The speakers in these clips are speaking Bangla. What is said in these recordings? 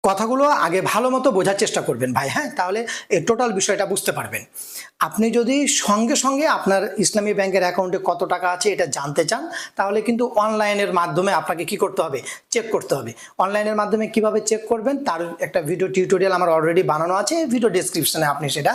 কথাগুলো আগে ভালো মতো বোঝার চেষ্টা করবেন ভাই, হ্যাঁ, তাহলে এই টোটাল বিষয়টা বুঝতে পারবেন। আপনি যদি সঙ্গে সঙ্গে আপনার ইসলামী ব্যাংকের অ্যাকাউন্টে কত টাকা আছে এটা জানতে চান, তাহলে কিন্তু অনলাইনের মাধ্যমে আপনাকে কি করতে হবে, চেক করতে হবে। অনলাইনের মাধ্যমে কিভাবে চেক করবেন তার একটা ভিডিও টিউটোরিয়াল আমার অলরেডি বানানো আছে, ভিডিও ডেসক্রিপশনে আপনি সেটা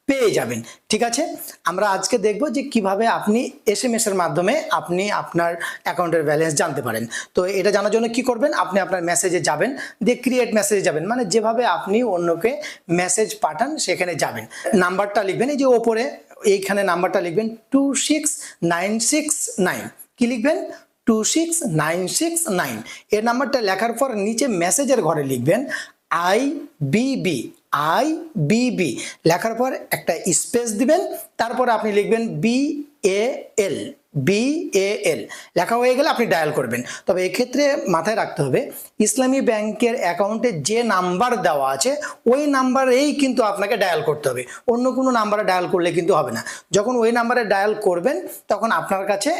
পেয়ে যাবেন। ঠিক আছে, আমরা আজকে দেখব যে কিভাবে আপনি এসএমএস এর মাধ্যমে আপনি আপনার অ্যাকাউন্টের ব্যালেন্স জানতে পারেন। তো এটা জানার জন্য কি করবেন, আপনি আপনার মেসেজে যাবেন, দিয়ে ক্রিয়েট মেসেজে যাবেন, মানে যেভাবে আপনি অন্যকে মেসেজ পাঠান সেখানে যাবেন, নাম্বারটা লিখবেন, এই যে ওপরে এইখানে নাম্বারটা লিখবেন 26969, কি লিখবেন 26969। এর নাম্বারটা লেখার পর নিচে মেসেজের ঘরে লিখবেন IBB, IBB লেখার পর একটা স্পেস দিবেন, তারপর আপনি লিখবেন BAL, BAL লেখা হয়ে গেলে আপনি ডায়াল করবেন। তবে এক্ষেত্রে মাথায় রাখতে হবে ইসলামী ব্যাংকের অ্যাকাউন্টে যে নাম্বার দেওয়া আছে ওই নাম্বারেই কিন্তু আপনাকে ডায়াল করতে হবে, অন্য কোনো নাম্বারে ডায়াল করলে কিন্তু হবে না। যখন ওই নাম্বারে ডায়াল করবেন তখন আপনার কাছে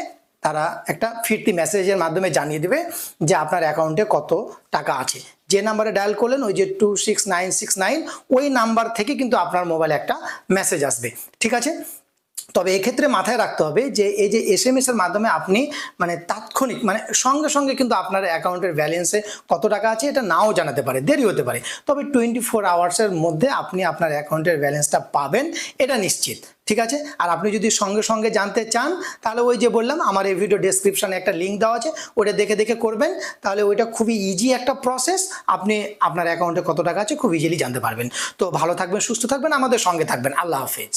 তারা একটা ফিরতি মেসেজের মাধ্যমে জানিয়ে দেবে যে আপনার অ্যাকাউন্টে কত টাকা আছে। যে নাম্বারে ডায়াল করলেন ওই যে 26969 ওই নাম্বার থেকে কিন্তু আপনার মোবাইলে একটা মেসেজ আসবে। ঠিক আছে, তবে এক্ষেত্রে মাথায় রাখতে হবে যে এই যে এসএমএস এর মাধ্যমে আপনি মানে তাৎক্ষণিক মানে সঙ্গে সঙ্গে কিন্তু আপনার অ্যাকাউন্টের ব্যালেন্সে কত টাকা আছে এটা নাও জানাতে পারে, দেরি হতে পারে, তবে 24 আওয়ার্সের মধ্যে আপনি আপনার অ্যাকাউন্টের ব্যালেন্সটা পাবেন, এটা নিশ্চিত। ঠিক আছে, আর আপনি যদি সঙ্গে সঙ্গে জানতে চান তাহলে ওই যে বললাম আমার এই ভিডিও ডেসক্রিপশনে একটা লিঙ্ক দেওয়া আছে, ওটা দেখে দেখে করবেন, তাহলে ওইটা খুবই ইজি একটা প্রসেস, আপনি আপনার অ্যাকাউন্টে কত টাকা আছে খুব ইজিলি জানতে পারবেন। তো ভালো থাকবেন, সুস্থ থাকবেন, আমাদের সঙ্গে থাকবেন। আল্লাহ হাফেজ।